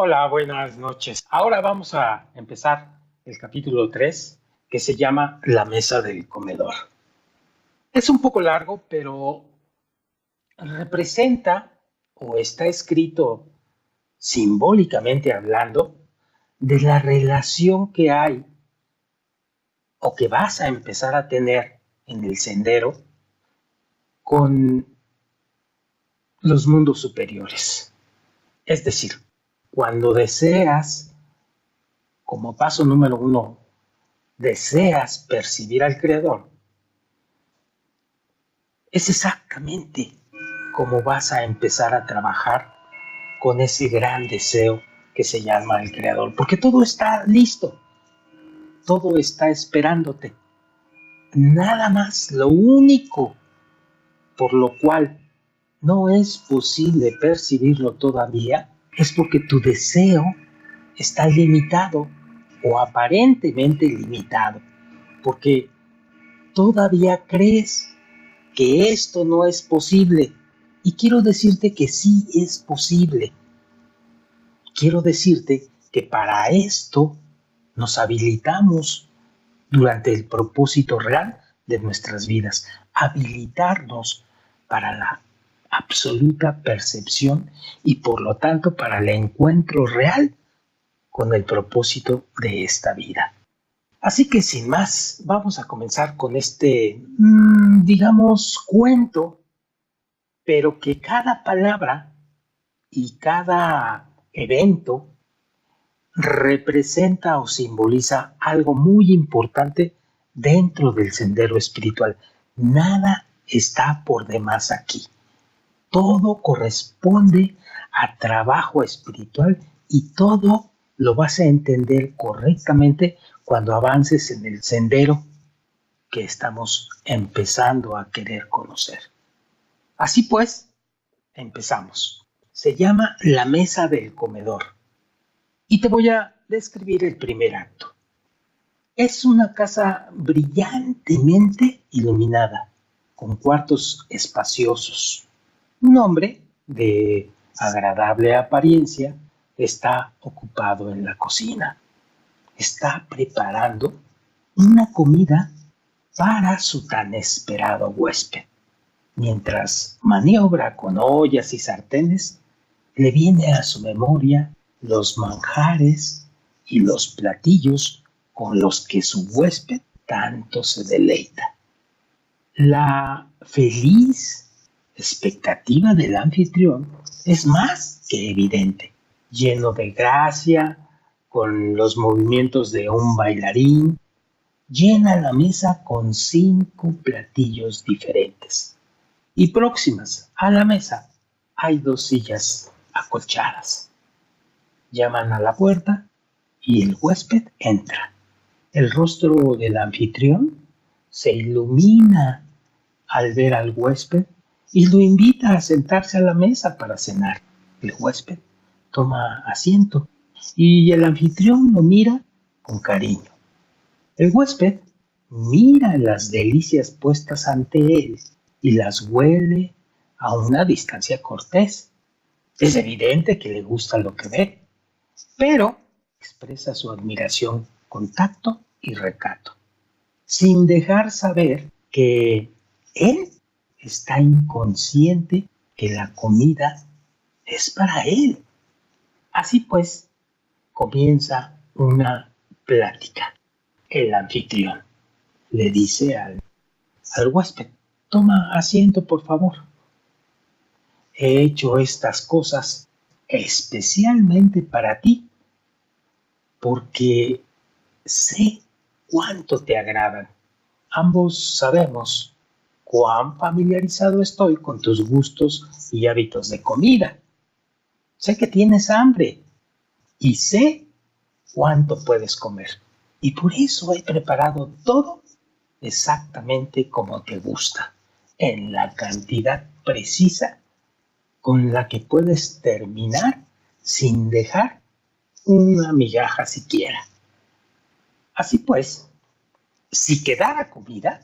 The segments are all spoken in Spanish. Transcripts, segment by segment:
Hola, buenas noches. Ahora vamos a empezar el capítulo 3, que se llama La mesa del comedor. Es un poco largo, pero representa o está escrito simbólicamente hablando de la relación que hay o que vas a empezar a tener en el sendero con los mundos superiores. Es decir, cuando deseas, como paso número 1, deseas percibir al Creador, es exactamente como vas a empezar a trabajar con ese gran deseo que se llama el Creador, porque todo está listo, todo está esperándote. Nada más, lo único por lo cual no es posible percibirlo todavía es porque tu deseo está limitado o aparentemente limitado, porque todavía crees que esto no es posible. Y quiero decirte que sí es posible. Quiero decirte que para esto nos habilitamos durante el propósito real de nuestras vidas. Habilitarnos para la absoluta percepción y por lo tanto para el encuentro real con el propósito de esta vida. Así que sin más, vamos a comenzar con este, digamos, cuento, pero que cada palabra y cada evento representa o simboliza algo muy importante dentro del sendero espiritual. Nada está por demás aquí. Todo corresponde a trabajo espiritual y todo lo vas a entender correctamente cuando avances en el sendero que estamos empezando a querer conocer. Así pues, empezamos. Se llama La mesa del comedor. Y te voy a describir el primer acto. Es una casa brillantemente iluminada, con cuartos espaciosos. Un hombre de agradable apariencia está ocupado en la cocina. Está preparando una comida para su tan esperado huésped. Mientras maniobra con ollas y sartenes, le viene a su memoria los manjares y los platillos con los que su huésped tanto se deleita. La feliz expectativa del anfitrión es más que evidente, lleno de gracia, con los movimientos de un bailarín, llena la mesa con 5 platillos diferentes. Y próximas a la mesa hay 2 sillas acolchadas. Llaman a la puerta y el huésped entra. El rostro del anfitrión se ilumina al ver al huésped y lo invita a sentarse a la mesa para cenar. El huésped toma asiento y el anfitrión lo mira con cariño. El huésped mira las delicias puestas ante él y las huele a una distancia cortés. Es evidente que le gusta lo que ve, pero expresa su admiración con tacto y recato, sin dejar saber que él está inconsciente que la comida es para él. Así pues, comienza una plática. El anfitrión le dice al huésped: toma asiento, por favor. He hecho estas cosas especialmente para ti, porque sé cuánto te agradan. Ambos sabemos cuán familiarizado estoy con tus gustos y hábitos de comida. Sé que tienes hambre y sé cuánto puedes comer. Y por eso he preparado todo exactamente como te gusta, en la cantidad precisa con la que puedes terminar sin dejar una migaja siquiera. Así pues, si quedara comida,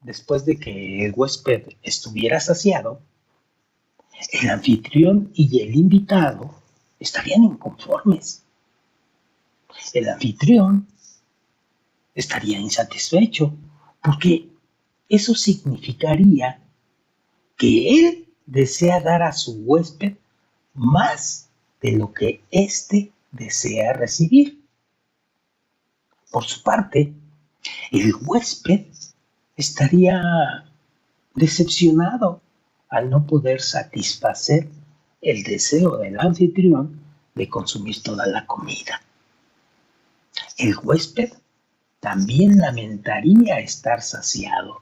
después de que el huésped estuviera saciado, el anfitrión y el invitado estarían inconformes. El anfitrión estaría insatisfecho porque eso significaría que él desea dar a su huésped más de lo que éste desea recibir. Por su parte, el huésped estaría decepcionado al no poder satisfacer el deseo del anfitrión de consumir toda la comida. El huésped también lamentaría estar saciado,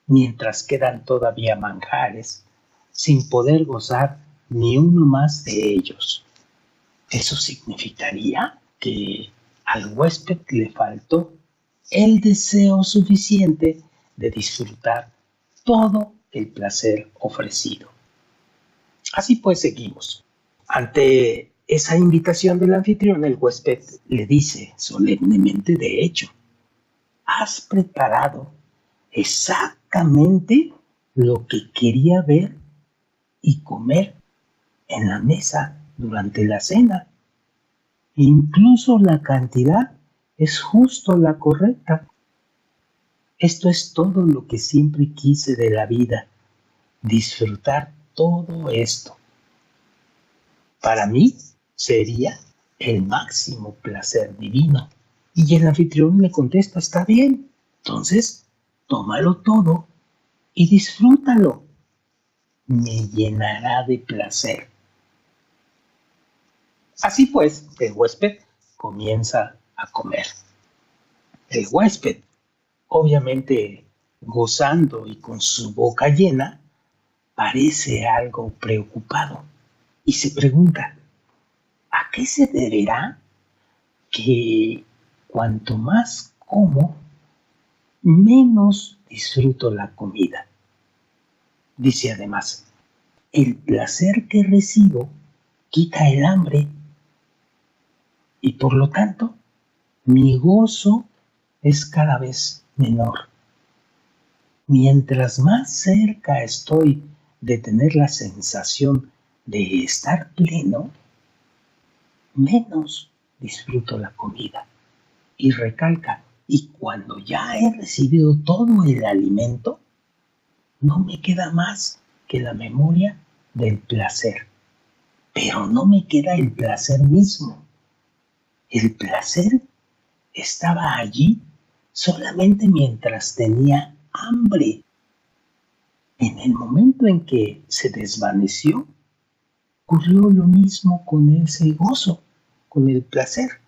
mientras quedan todavía manjares sin poder gozar ni uno más de ellos. Eso significaría que al huésped le faltó el deseo suficiente de disfrutar todo el placer ofrecido. Así pues, seguimos. Ante esa invitación del anfitrión, el huésped le dice solemnemente, de hecho, has preparado exactamente lo que quería ver y comer en la mesa durante la cena. Incluso la cantidad es justo la correcta. Esto es todo lo que siempre quise de la vida, disfrutar todo esto. Para mí sería el máximo placer divino. Y el anfitrión le contesta, está bien, entonces tómalo todo y disfrútalo. Me llenará de placer. Así pues, el huésped comienza a comer. El huésped, obviamente gozando y con su boca llena, parece algo preocupado y se pregunta, ¿a qué se deberá que cuanto más como, menos disfruto la comida? Dice además, el placer que recibo quita el hambre y por lo tanto mi gozo es cada vez menor. Mientras más cerca estoy de tener la sensación de estar pleno, menos disfruto la comida. Y recalca, y cuando ya he recibido todo el alimento, no me queda más que la memoria del placer. Pero no me queda el placer mismo. El placer estaba allí solamente mientras tenía hambre. En el momento en que se desvaneció, ocurrió lo mismo con ese gozo, con el placer.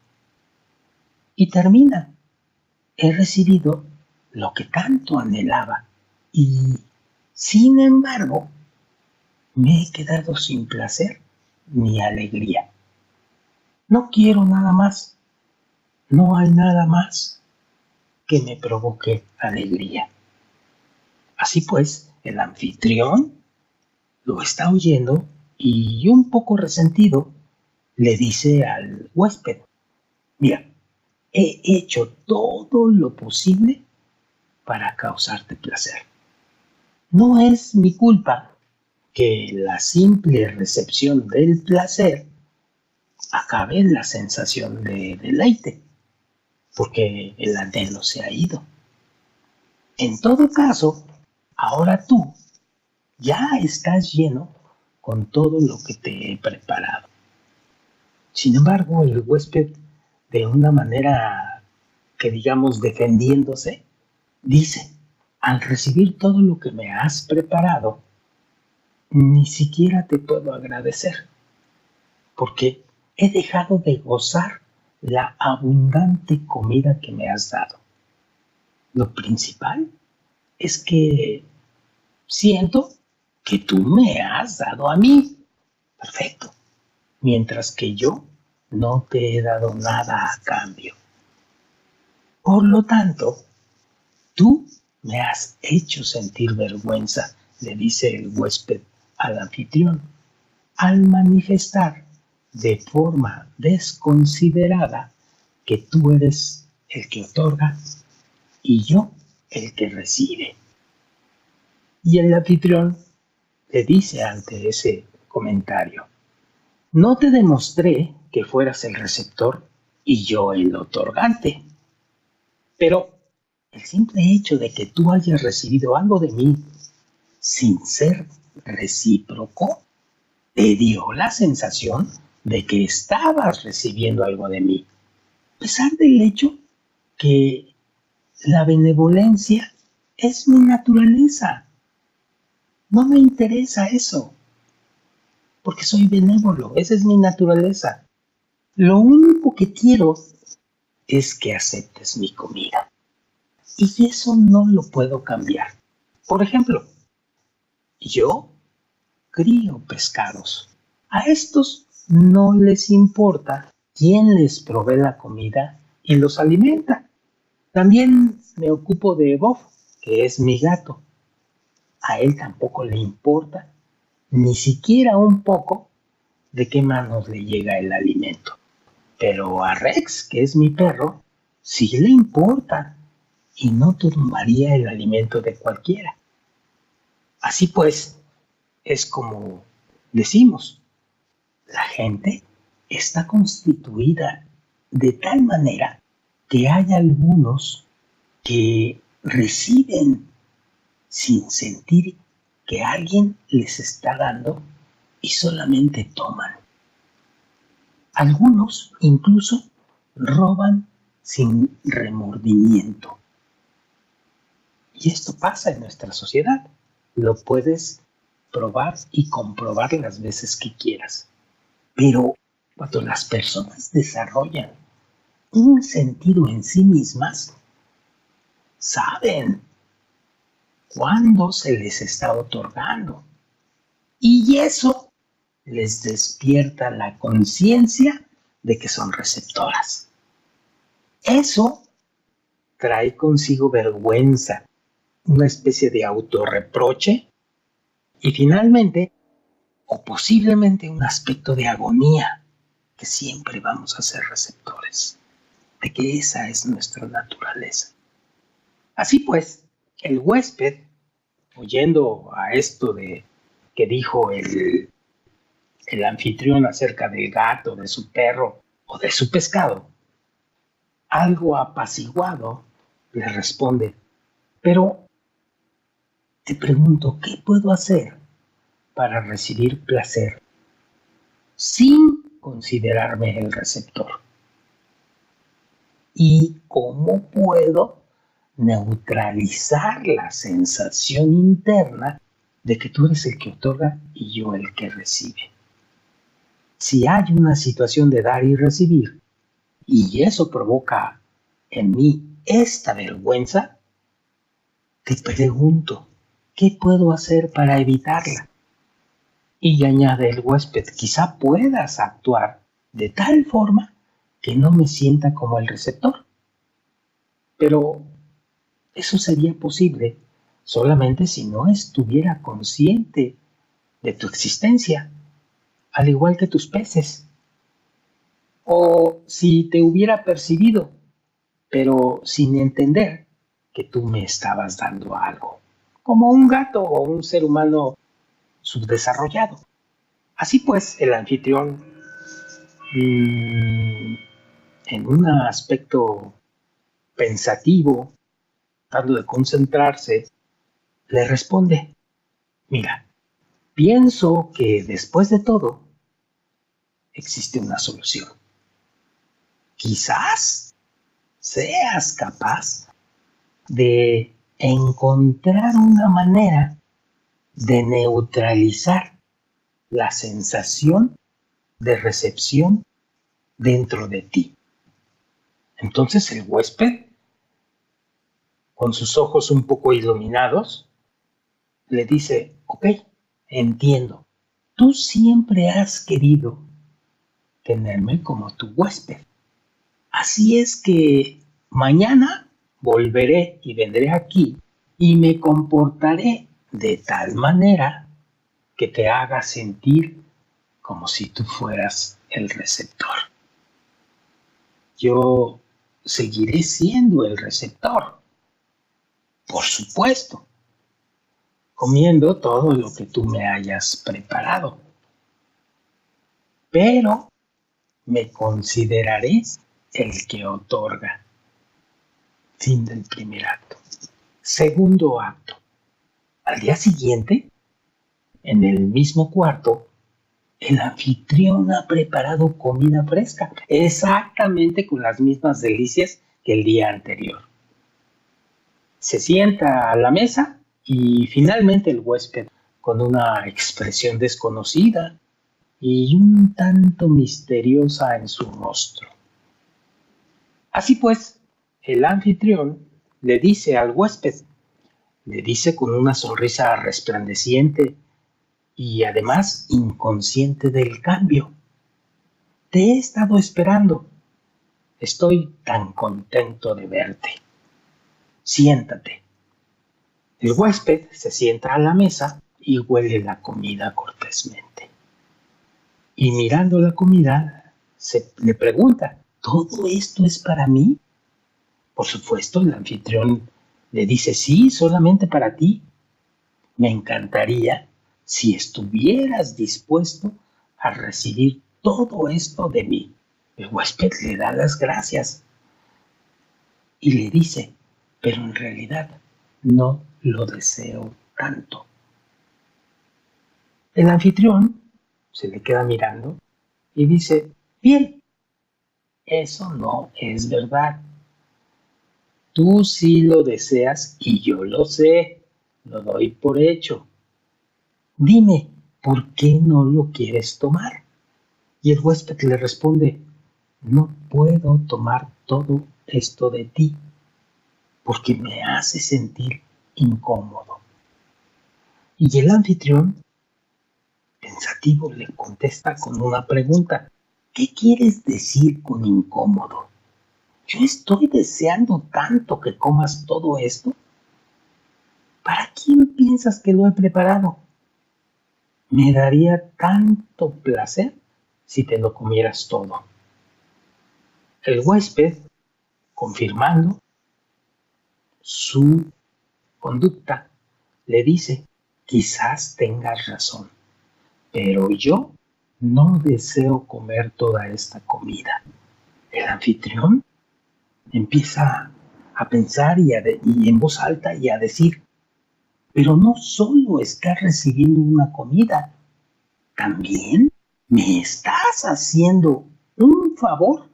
Y termina. He recibido lo que tanto anhelaba y, sin embargo, me he quedado sin placer ni alegría. No quiero nada más. No hay nada más que me provoque alegría. Así pues, el anfitrión lo está oyendo y un poco resentido le dice al huésped, mira, he hecho todo lo posible para causarte placer. No es mi culpa que la simple recepción del placer acabe en la sensación de deleite, porque el anhelo se ha ido. En todo caso, ahora tú ya estás lleno con todo lo que te he preparado. Sin embargo, el huésped, de una manera que digamos defendiéndose, dice, al recibir todo lo que me has preparado, ni siquiera te puedo agradecer, porque he dejado de gozar la abundante comida que me has dado. Lo principal es que siento que tú me has dado a mí. Perfecto. Mientras que yo no te he dado nada a cambio. Por lo tanto, tú me has hecho sentir vergüenza, le dice el huésped al anfitrión, al manifestar de forma desconsiderada que tú eres el que otorga y yo el que recibe. Y el anfitrión le dice ante ese comentario, No te demostré que fueras el receptor y yo el otorgante, pero el simple hecho de que tú hayas recibido algo de mí sin ser recíproco te dio la sensación de que estabas recibiendo algo de mí, a pesar del hecho que la benevolencia es mi naturaleza. No me interesa eso, porque soy benévolo, esa es mi naturaleza. Lo único que quiero es que aceptes mi comida. Y eso no lo puedo cambiar. Por ejemplo, yo crío pescados. A estos no les importa quién les provee la comida y los alimenta. También me ocupo de Bob, que es mi gato. A él tampoco le importa, ni siquiera un poco, de qué manos le llega el alimento. Pero a Rex, que es mi perro, sí le importa y no tomaría el alimento de cualquiera. Así pues, es como decimos, la gente está constituida de tal manera que hay algunos que reciben sin sentir que alguien les está dando y solamente toman. Algunos incluso roban sin remordimiento. Y esto pasa en nuestra sociedad. Lo puedes probar y comprobar las veces que quieras. Pero cuando las personas desarrollan un sentido en sí mismas, saben cuándo se les está otorgando. Y eso les despierta la conciencia de que son receptoras. Eso trae consigo vergüenza, una especie de autorreproche y finalmente, o posiblemente un aspecto de agonía, que siempre vamos a ser receptores, de que esa es nuestra naturaleza. Así pues, el huésped, oyendo a esto de que dijo el anfitrión acerca del gato, de su perro o de su pescado, algo apaciguado, le responde, pero te pregunto, ¿qué puedo hacer para recibir placer sin considerarme el receptor? ¿Y cómo puedo neutralizar la sensación interna de que tú eres el que otorga y yo el que recibe? Si hay una situación de dar y recibir, y eso provoca en mí esta vergüenza, te pregunto, ¿qué puedo hacer para evitarla? Y añade el huésped, quizá puedas actuar de tal forma que no me sienta como el receptor. Pero eso sería posible solamente si no estuviera consciente de tu existencia, al igual que tus peces. O si te hubiera percibido, pero sin entender que tú me estabas dando algo, como un gato o un ser humano subdesarrollado. Así pues, el anfitrión, en un aspecto pensativo, tratando de concentrarse, le responde, mira, pienso que después de todo existe una solución. Quizás seas capaz de encontrar una manera de neutralizar la sensación de recepción dentro de ti. Entonces el huésped, con sus ojos un poco iluminados, le dice, ok, entiendo, tú siempre has querido tenerme como tu huésped. Así es que mañana volveré y vendré aquí y me comportaré de tal manera que te haga sentir como si tú fueras el receptor. Yo seguiré siendo el receptor, por supuesto, comiendo todo lo que tú me hayas preparado. pero me consideraré el que otorga. Fin del primer acto. Segundo acto. Al día siguiente, en el mismo cuarto, el anfitrión ha preparado comida fresca, exactamente con las mismas delicias que el día anterior. Se sienta a la mesa y finalmente el huésped, con una expresión desconocida y un tanto misteriosa en su rostro. Así pues, el anfitrión le dice al huésped, le dice con una sonrisa resplandeciente y además inconsciente del cambio: te he estado esperando. Estoy tan contento de verte. Siéntate. El huésped se sienta a la mesa y huele la comida cortésmente. Y mirando la comida, le pregunta: ¿todo esto es para mí? Por supuesto, el anfitrión le dice: sí, solamente para ti. Me encantaría si estuvieras dispuesto a recibir todo esto de mí. El huésped le da las gracias y le dice: pero en realidad no lo deseo tanto. El anfitrión se le queda mirando y dice: bien, eso no es verdad. Tú sí lo deseas y yo lo sé, lo doy por hecho. Dime, ¿por qué no lo quieres tomar? Y el huésped le responde: no puedo tomar todo esto de ti porque me hace sentir incómodo. Y el anfitrión, pensativo, le contesta con una pregunta: ¿qué quieres decir con incómodo? Yo estoy deseando tanto que comas todo esto. ¿Para quién piensas que lo he preparado? Me daría tanto placer si te lo comieras todo. El huésped, confirmando su conducta, le dice: quizás tengas razón, pero yo no deseo comer toda esta comida. El anfitrión empieza a pensar y en voz alta y a decir: pero no solo estás recibiendo una comida, también me estás haciendo un favor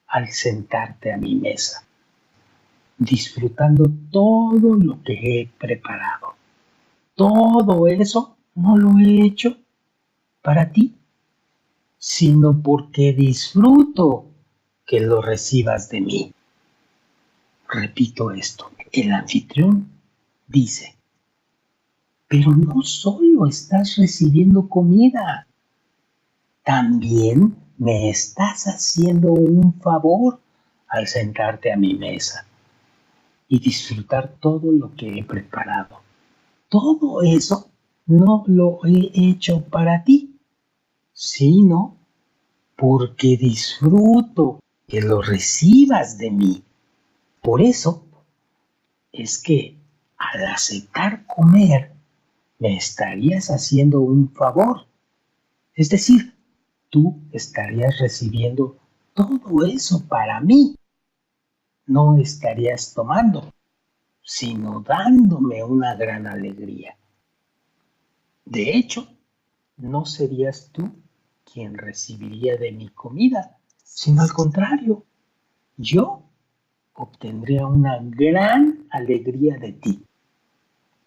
al sentarte a mi mesa, disfrutando todo lo que he preparado. Todo eso no lo he hecho para ti, sino porque disfruto que lo recibas de mí. Repito esto: el anfitrión dice: pero no solo estás recibiendo comida, también me estás haciendo un favor al sentarte a mi mesa y disfrutar todo lo que he preparado. Todo eso no lo he hecho para ti, sino porque disfruto que lo recibas de mí. Por eso es que al aceptar comer, me estarías haciendo un favor. Es decir, tú estarías recibiendo todo eso para mí. No estarías tomando, sino dándome una gran alegría. De hecho, no serías tú quien recibiría de mi comida, sino al contrario, yo obtendría una gran alegría de ti.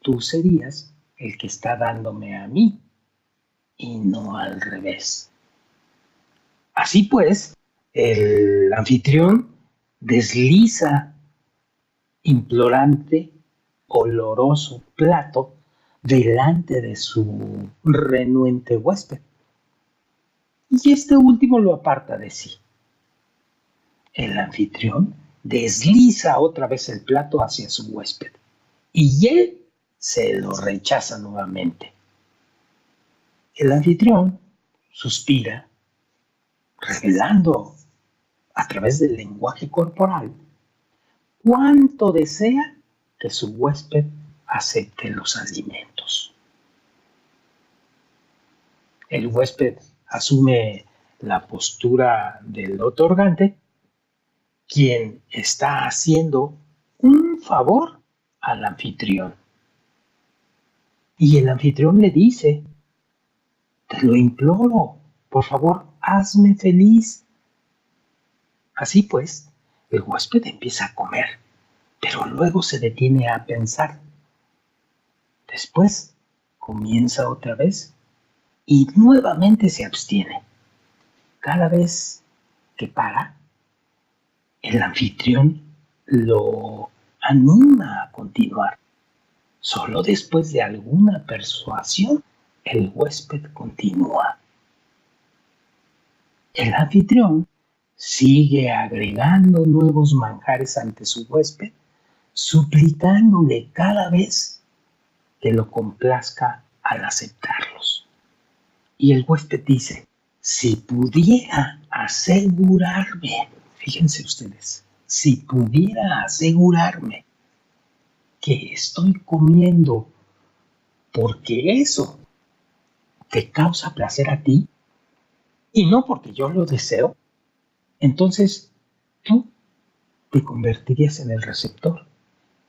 Tú serías el que está dándome a mí y no al revés. Así pues, el anfitrión desliza implorante, oloroso plato delante de su renuente huésped, y este último lo aparta de sí. El anfitrión desliza otra vez el plato hacia su huésped y él se lo rechaza nuevamente. El anfitrión suspira, revelando a través del lenguaje corporal cuánto desea que su huésped acepte los alimentos. El huésped asume la postura del otorgante, quien está haciendo un favor al anfitrión. Y el anfitrión le dice: te lo imploro, por favor, hazme feliz. Así pues, el huésped empieza a comer, pero luego se detiene a pensar. Después comienza otra vez y nuevamente se abstiene. Cada vez que para, el anfitrión lo anima a continuar. Solo después de alguna persuasión, el huésped continúa. El anfitrión sigue agregando nuevos manjares ante su huésped, suplicándole cada vez que lo complazca al aceptarlos. Y el huésped dice: si pudiera asegurarme, fíjense ustedes, si pudiera asegurarme que estoy comiendo porque eso te causa placer a ti y no porque yo lo deseo, entonces tú te convertirías en el receptor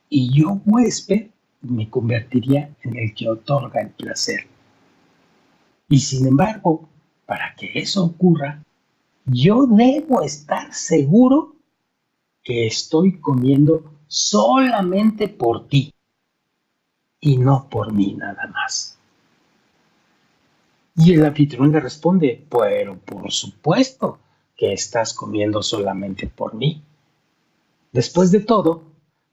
y yo, huésped, me convertiría en el que otorga el placer. Y sin embargo, para que eso ocurra, yo debo estar seguro que estoy comiendo solamente por ti y no por mí nada más. Y el anfitrión le responde: pero por supuesto que estás comiendo solamente por mí. Después de todo,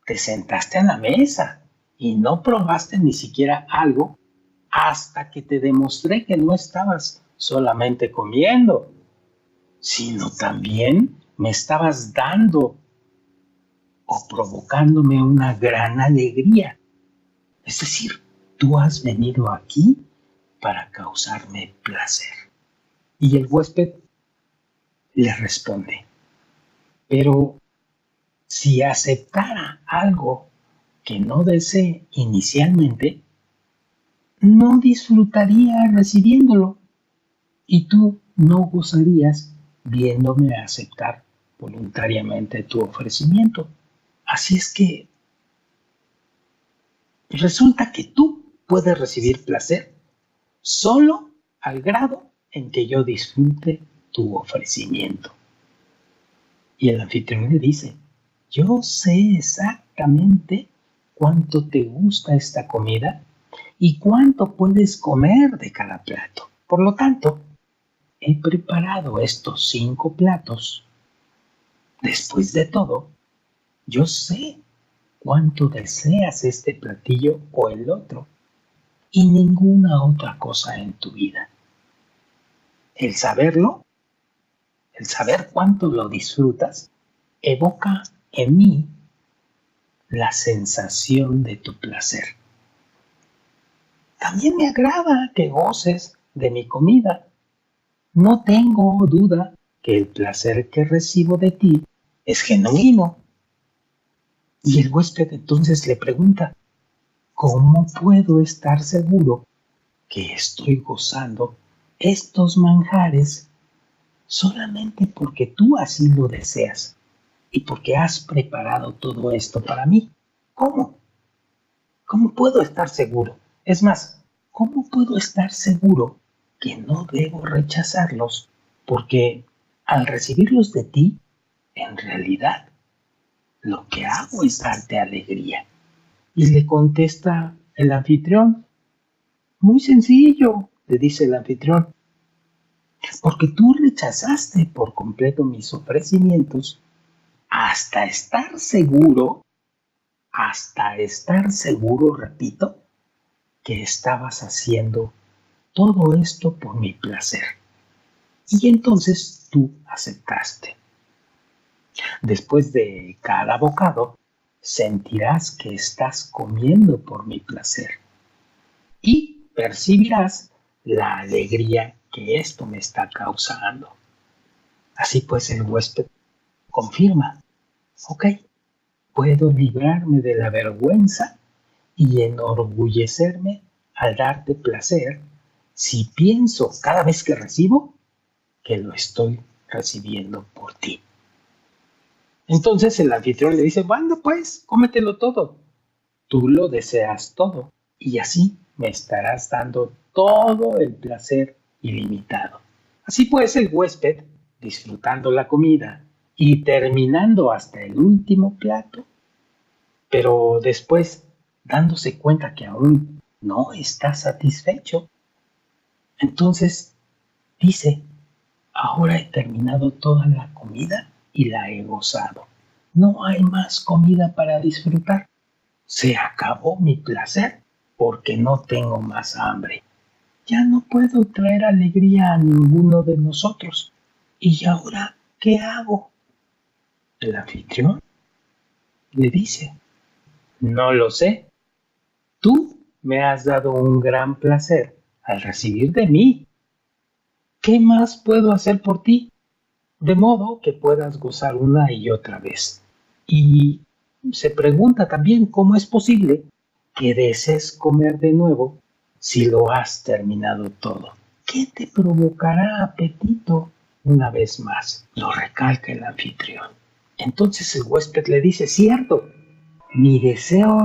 te sentaste a la mesa y no probaste ni siquiera algo hasta que te demostré que no estabas solamente comiendo, sino también me estabas dando o provocándome una gran alegría. Es decir, tú has venido aquí para causarme placer. Y el huésped le responde: pero si aceptara algo que no desee inicialmente, no disfrutaría recibiéndolo y tú no gozarías viéndome aceptar voluntariamente tu ofrecimiento. Así es que resulta que tú puedes recibir placer solo al grado en que yo disfrute tu ofrecimiento. Y el anfitrión le dice: yo sé exactamente cuánto te gusta esta comida y cuánto puedes comer de cada plato. Por lo tanto, he preparado estos 5 platos. Después de todo, yo sé cuánto deseas este platillo o el otro y ninguna otra cosa en tu vida. El saberlo, el saber cuánto lo disfrutas, evoca en mí la sensación de tu placer. También me agrada que goces de mi comida. No tengo duda que el placer que recibo de ti es genuino. Y el huésped entonces le pregunta: ¿cómo puedo estar seguro que estoy gozando estos manjares solamente porque tú así lo deseas y porque has preparado todo esto para mí? ¿Cómo? ¿Cómo puedo estar seguro? Es más, ¿cómo puedo estar seguro que no debo rechazarlos? Porque al recibirlos de ti, en realidad, lo que hago es darte alegría. Y le contesta el anfitrión: muy sencillo, le dice el anfitrión, porque tú rechazaste por completo mis ofrecimientos hasta estar seguro, repito, que estabas haciendo todo esto por mi placer. Y entonces tú aceptaste. Después de cada bocado, sentirás que estás comiendo por mi placer y percibirás la alegría que esto me está causando. Así pues, el huésped confirma: ok, puedo librarme de la vergüenza y enorgullecerme al darte placer si pienso cada vez que recibo que lo estoy recibiendo por ti. Entonces el anfitrión le dice, bueno, pues, cómetelo todo. Tú lo deseas todo y así me estarás dando todo el placer ilimitado. Así pues, el huésped, disfrutando la comida y terminando hasta el último plato, pero después dándose cuenta que aún no está satisfecho, entonces dice, ahora he terminado toda la comida y la he gozado. No hay más comida para disfrutar. Se acabó mi placer porque no tengo más hambre. Ya no puedo traer alegría a ninguno de nosotros. ¿Y ahora qué hago? El anfitrión le dice, no lo sé. Tú me has dado un gran placer al recibir de mí. ¿Qué más puedo hacer por ti? De modo que puedas gozar una y otra vez. Y se pregunta también cómo es posible que desees comer de nuevo si lo has terminado todo. ¿Qué te provocará apetito una vez más? Lo recalca el anfitrión. Entonces el huésped le dice, cierto, mi deseo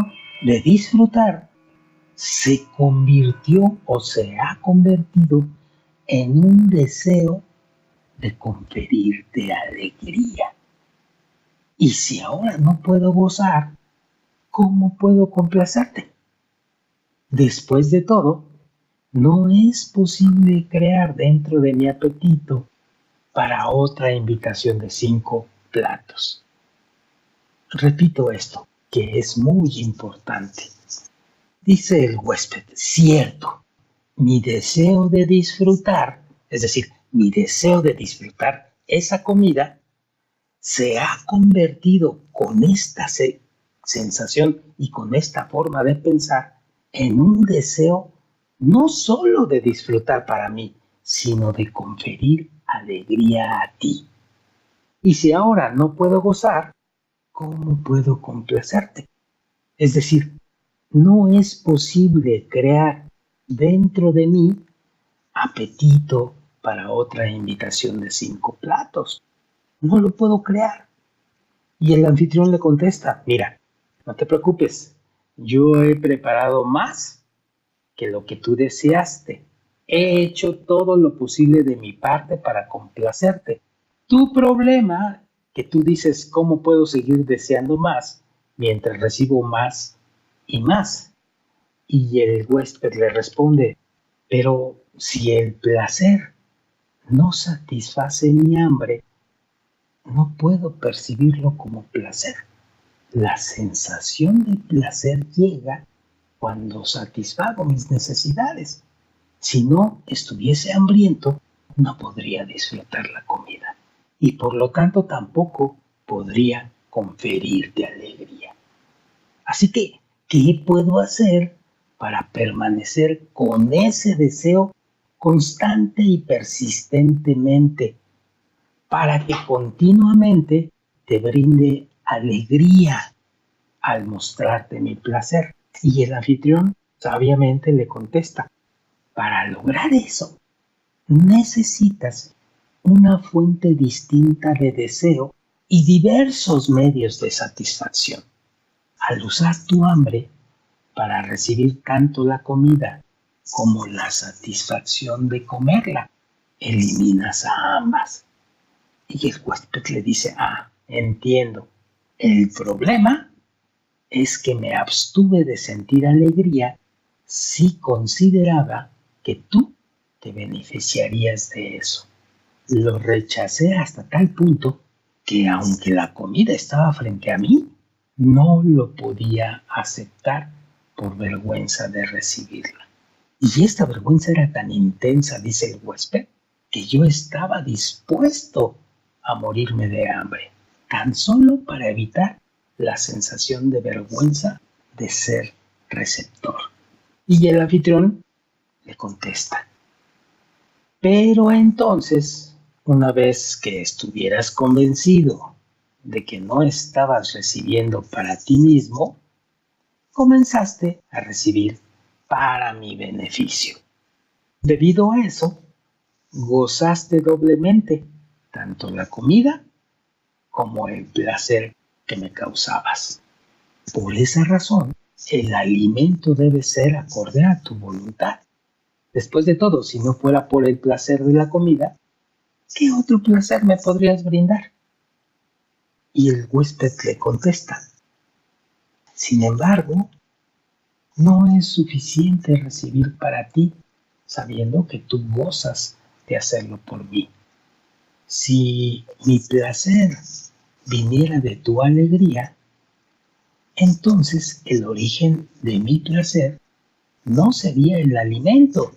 de disfrutar se convirtió o se ha convertido en un deseo de conferirte alegría. Y si ahora no puedo gozar, ¿cómo puedo complacerte? Después de todo, no es posible crear dentro de mi apetito para otra invitación de 5 platos. Repito esto, que es muy importante. Dice el huésped, cierto, mi deseo de disfrutar, es decir, mi deseo de disfrutar esa comida, se ha convertido con esta sensación y con esta forma de pensar en un deseo no solo de disfrutar para mí, sino de conferir alegría a ti. Y si ahora no puedo gozar, ¿cómo puedo complacerte? Es decir, no es posible crear dentro de mí apetito para otra invitación de 5 platos. No lo puedo crear. Y el anfitrión le contesta, mira, no te preocupes, yo he preparado más que lo que tú deseaste. He hecho todo lo posible de mi parte para complacerte. Tu problema, que tú dices, ¿cómo puedo seguir deseando más mientras recibo más y más? Y el huésped le responde, pero si el placer no satisface mi hambre, no puedo percibirlo como placer. La sensación de placer llega cuando satisfago mis necesidades. Si no estuviese hambriento, no podría disfrutar la comida y por lo tanto tampoco podría conferirte alegría. Así que, ¿qué puedo hacer para permanecer con ese deseo constante y persistentemente para que continuamente te brinde alegría al mostrarte mi placer? Y el anfitrión sabiamente le contesta, para lograr eso, necesitas una fuente distinta de deseo y diversos medios de satisfacción. Al usar tu hambre para recibir tanto la comida como la satisfacción de comerla, eliminas a ambas. Y el huésped le dice, entiendo. El problema es que me abstuve de sentir alegría si consideraba que tú te beneficiarías de eso. Lo rechacé hasta tal punto que aunque la comida estaba frente a mí, no lo podía aceptar por vergüenza de recibirla. Y esta vergüenza era tan intensa, dice el huésped, que yo estaba dispuesto a morirme de hambre, tan solo para evitar la sensación de vergüenza de ser receptor. Y el anfitrión le contesta, pero entonces, una vez que estuvieras convencido de que no estabas recibiendo para ti mismo, comenzaste a recibir para mi beneficio. Debido a eso, gozaste doblemente, tanto la comida como el placer que me causabas. Por esa razón, el alimento debe ser acorde a tu voluntad. Después de todo, si no fuera por el placer de la comida, ¿qué otro placer me podrías brindar? Y el huésped le contesta: sin embargo, no es suficiente recibir para ti, sabiendo que tú gozas de hacerlo por mí. Si mi placer viniera de tu alegría, entonces el origen de mi placer no sería el alimento,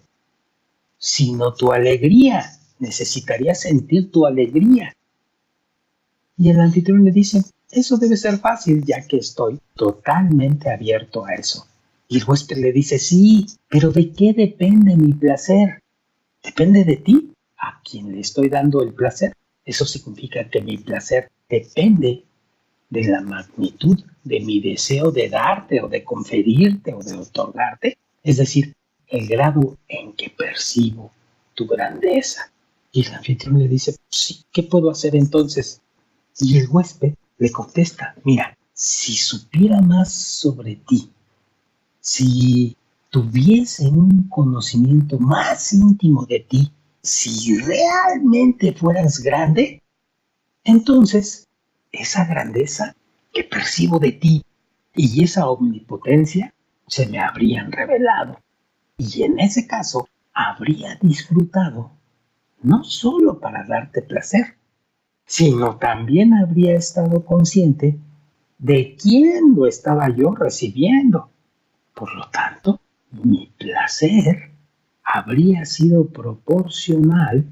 sino tu alegría. Necesitaría sentir tu alegría. Y el anfitrión le dice: eso debe ser fácil, ya que estoy totalmente abierto a eso. Y el huésped le dice: sí, pero ¿de qué depende mi placer? ¿Depende de ti, a quien le estoy dando el placer? Eso significa que mi placer depende de la magnitud de mi deseo de darte o de conferirte o de otorgarte, es decir, el grado en que percibo tu grandeza. Y el anfitrión le dice: sí, ¿qué puedo hacer entonces? Y el huésped le contesta: mira, si supiera más sobre ti, si tuviese un conocimiento más íntimo de ti, si realmente fueras grande, entonces esa grandeza que percibo de ti y esa omnipotencia se me habrían revelado. Y en ese caso habría disfrutado no solo para darte placer, sino también habría estado consciente de quién lo estaba yo recibiendo. Por lo tanto, mi placer habría sido proporcional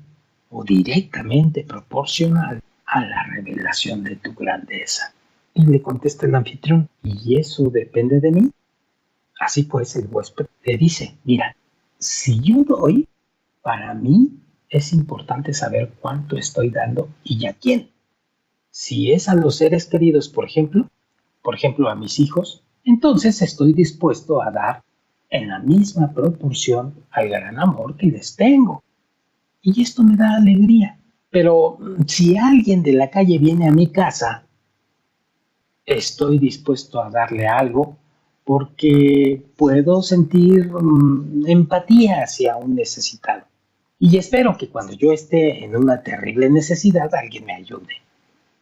o directamente proporcional a la revelación de tu grandeza. Y le contesta el anfitrión: ¿y eso depende de mí? Así pues, el huésped le dice: mira, si yo doy, para mí es importante saber cuánto estoy dando y a quién. Si es a los seres queridos, por ejemplo a mis hijos, entonces estoy dispuesto a dar en la misma proporción al gran amor que les tengo. Y esto me da alegría. Pero si alguien de la calle viene a mi casa, estoy dispuesto a darle algo porque puedo sentir empatía hacia un necesitado. Y espero que cuando yo esté en una terrible necesidad, alguien me ayude.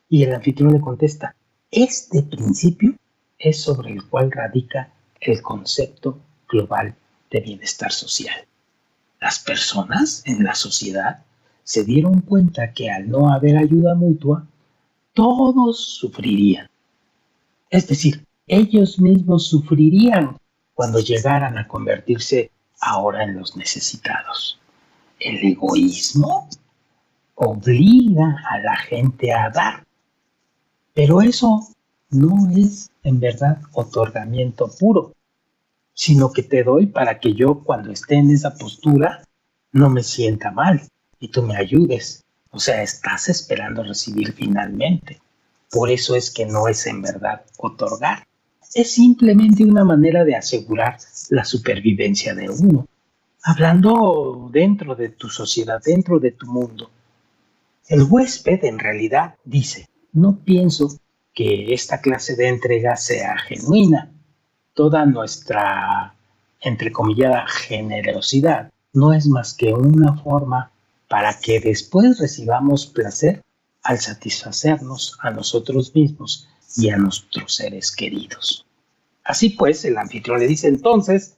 Y el anfitrión le contesta: este principio es sobre el cual radica el concepto global de bienestar social. Las personas en la sociedad se dieron cuenta que al no haber ayuda mutua, todos sufrirían. Es decir, ellos mismos sufrirían cuando llegaran a convertirse ahora en los necesitados. El egoísmo obliga a la gente a dar, pero eso no es en verdad otorgamiento puro, sino que te doy para que yo, cuando esté en esa postura, no me sienta mal y tú me ayudes. O sea, estás esperando recibir finalmente. Por eso es que no es en verdad otorgar. Es simplemente una manera de asegurar la supervivencia de uno. Hablando dentro de tu sociedad, dentro de tu mundo. El huésped en realidad dice: no pienso que esta clase de entrega sea genuina. Toda nuestra, entrecomillada, generosidad no es más que una forma para que después recibamos placer al satisfacernos a nosotros mismos y a nuestros seres queridos. Así pues, el anfitrión le dice: entonces,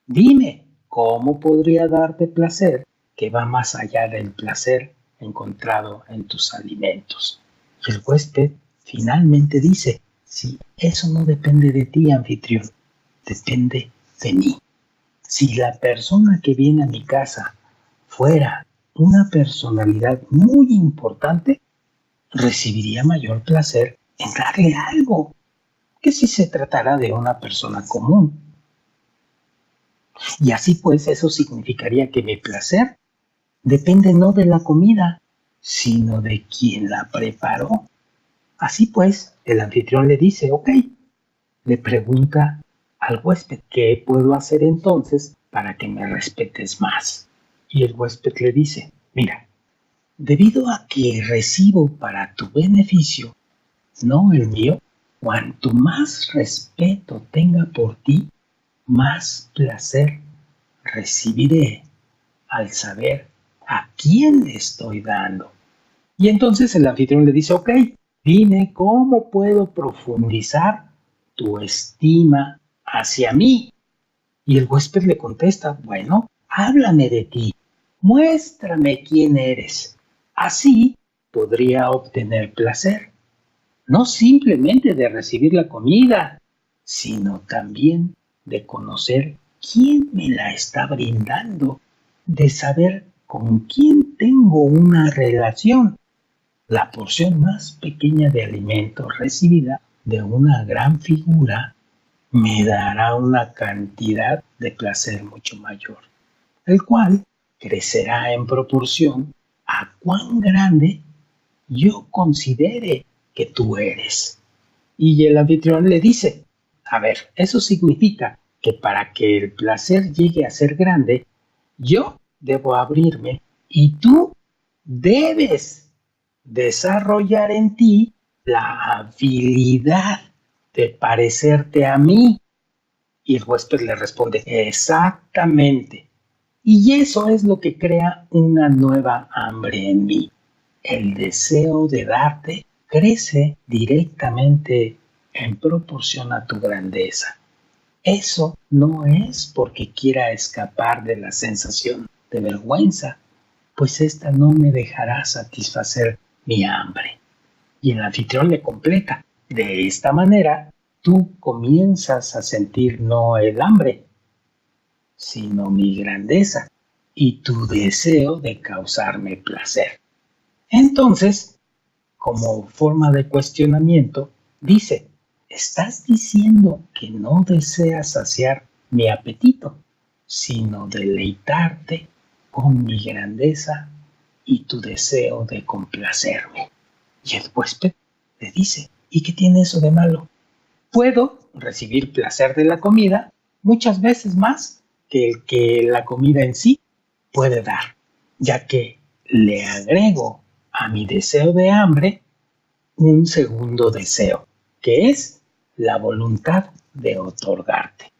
dime, ¿cómo podría darte placer que va más allá del placer encontrado en tus alimentos? Y el huésped finalmente dice: sí, eso no depende de ti, anfitrión, depende de mí. Si la persona que viene a mi casa fuera una personalidad muy importante, recibiría mayor placer en darle algo que si se tratara de una persona común. Y así pues, eso significaría que mi placer depende no de la comida, sino de quien la preparó. Así pues, el anfitrión le dice: ok, le pregunta al huésped: ¿qué puedo hacer entonces para que me respetes más? Y el huésped le dice: Mira, debido a que recibo para tu beneficio, no el mío, cuanto más respeto tenga por ti, más placer recibiré al saber a quién le estoy dando. Y entonces el anfitrión le dice, ok, dime cómo puedo profundizar tu estima hacia mí. Y el huésped le contesta, bueno, háblame de ti, muéstrame quién eres. Así podría obtener placer, no simplemente de recibir la comida, sino también de conocer quién me la está brindando, de saber con quién tengo una relación. La porción más pequeña de alimento recibida de una gran figura me dará una cantidad de placer mucho mayor, el cual crecerá en proporción a cuán grande yo considere que tú eres. Y el anfitrión le dice, a ver, eso significa que para que el placer llegue a ser grande, yo debo abrirme y tú debes desarrollar en ti la habilidad de parecerte a mí. Y el huésped le responde, exactamente. Y eso es lo que crea una nueva hambre en mí. El deseo de darte crece directamente en proporción a tu grandeza. Eso no es porque quiera escapar de la sensación de vergüenza, pues esta no me dejará satisfacer mi hambre. Y el anfitrión le completa, de esta manera tú comienzas a sentir no el hambre, sino mi grandeza y tu deseo de causarme placer. Entonces, como forma de cuestionamiento, dice, ¿estás diciendo que no deseas saciar mi apetito, sino deleitarte con mi grandeza y tu deseo de complacerme? Y el huésped le dice, ¿y qué tiene eso de malo? Puedo recibir placer de la comida muchas veces más que el que la comida en sí puede dar, ya que le agrego a mi deseo de hambre un segundo deseo, que es la voluntad de otorgarte.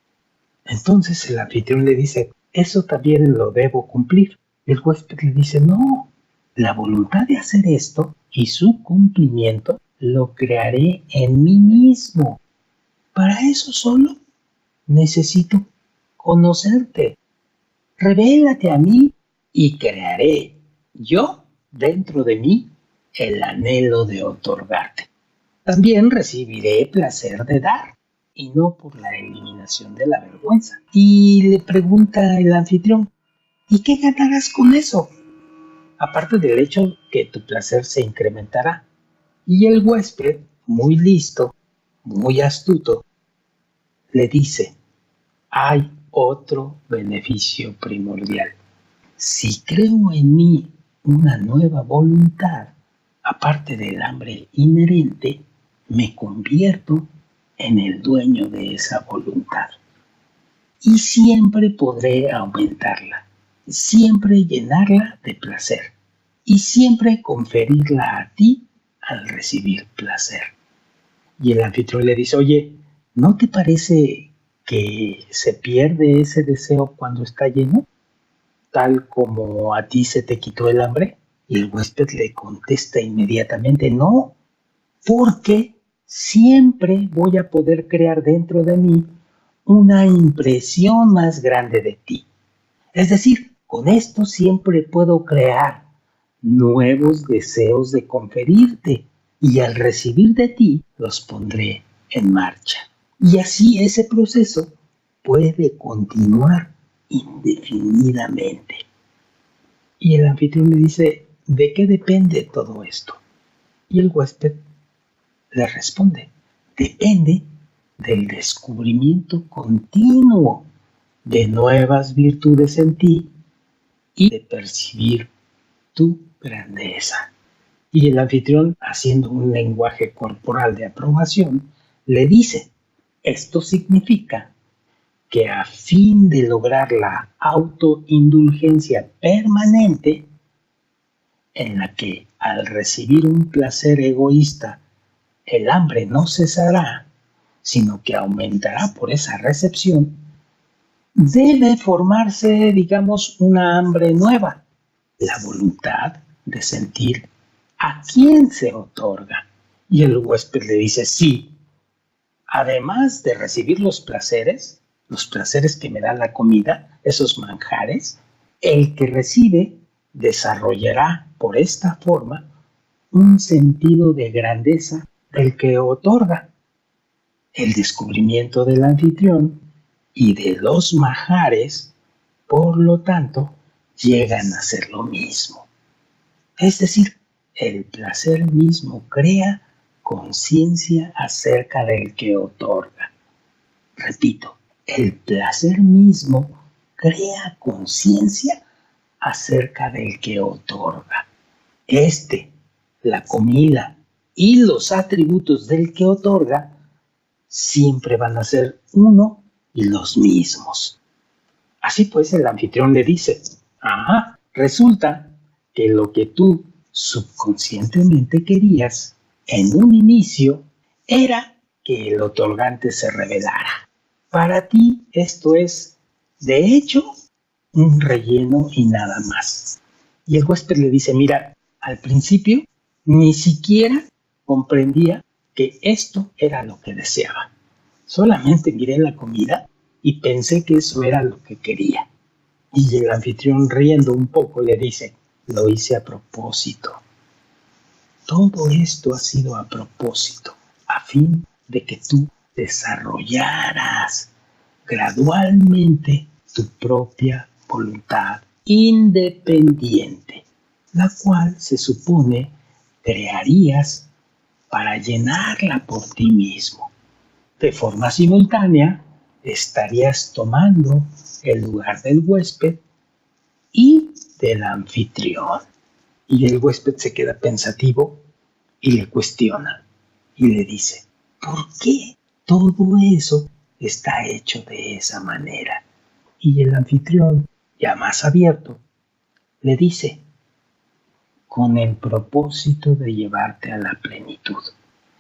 Entonces el anfitrión le dice, eso también lo debo cumplir. El huésped le dice, no, la voluntad de hacer esto y su cumplimiento lo crearé en mí mismo. Para eso solo necesito conocerte. Revélate a mí y crearé yo dentro de mí el anhelo de otorgarte. También recibiré placer de dar y no por la eliminación de la vergüenza. Y le pregunta el anfitrión, ¿y qué ganarás con eso? Aparte del hecho que tu placer se incrementará. Y el huésped, muy listo, muy astuto, le dice, hay otro beneficio primordial. Si creo en mí una nueva voluntad, aparte del hambre inherente, me convierto en el dueño de esa voluntad. Y siempre podré aumentarla, siempre llenarla de placer y siempre conferirla a ti al recibir placer. Y el anfitrión le dice, oye, ¿no te parece que se pierde ese deseo cuando está lleno? Tal como a ti se te quitó el hambre. Y el huésped le contesta inmediatamente, no, porque siempre voy a poder crear dentro de mí una impresión más grande de ti. Es decir, con esto siempre puedo crear nuevos deseos de conferirte y al recibir de ti los pondré en marcha. Y así ese proceso puede continuar indefinidamente. Y el anfitrión le dice, ¿de qué depende todo esto? Y el huésped le responde, depende del descubrimiento continuo de nuevas virtudes en ti y de percibir tu grandeza. Y el anfitrión, haciendo un lenguaje corporal de aprobación, le dice, esto significa que a fin de lograr la autoindulgencia permanente, en la que al recibir un placer egoísta, el hambre no cesará, sino que aumentará por esa recepción, debe formarse, digamos, una hambre nueva, la voluntad de sentir a quién se otorga. Y el huésped le dice, sí, además de recibir los placeres que me da la comida, esos manjares, el que recibe desarrollará por esta forma un sentido de grandeza del que otorga. El descubrimiento del anfitrión y de los manjares, por lo tanto, llegan a ser lo mismo. Es decir, el placer mismo crea conciencia acerca del que otorga. Repito, el placer mismo crea conciencia acerca del que otorga. La comida y los atributos del que otorga siempre van a ser uno y los mismos. Así pues, el anfitrión le dice, resulta que lo que tú subconscientemente querías en un inicio era que el otorgante se revelara. Para ti esto es, de hecho, un relleno y nada más. Y el huésped le dice, mira, al principio ni siquiera comprendía que esto era lo que deseaba. Solamente miré la comida y pensé que eso era lo que quería. Y el anfitrión, riendo un poco, le dice, lo hice a propósito. Todo esto ha sido a propósito, a fin de que tú desarrollaras gradualmente tu propia voluntad independiente, la cual se supone crearías para llenarla por ti mismo. De forma simultánea, estarías tomando el lugar del huésped y del anfitrión. Y el huésped se queda pensativo y le cuestiona y le dice, ¿por qué todo eso está hecho de esa manera? Y el anfitrión, ya más abierto, le dice, con el propósito de llevarte a la plenitud,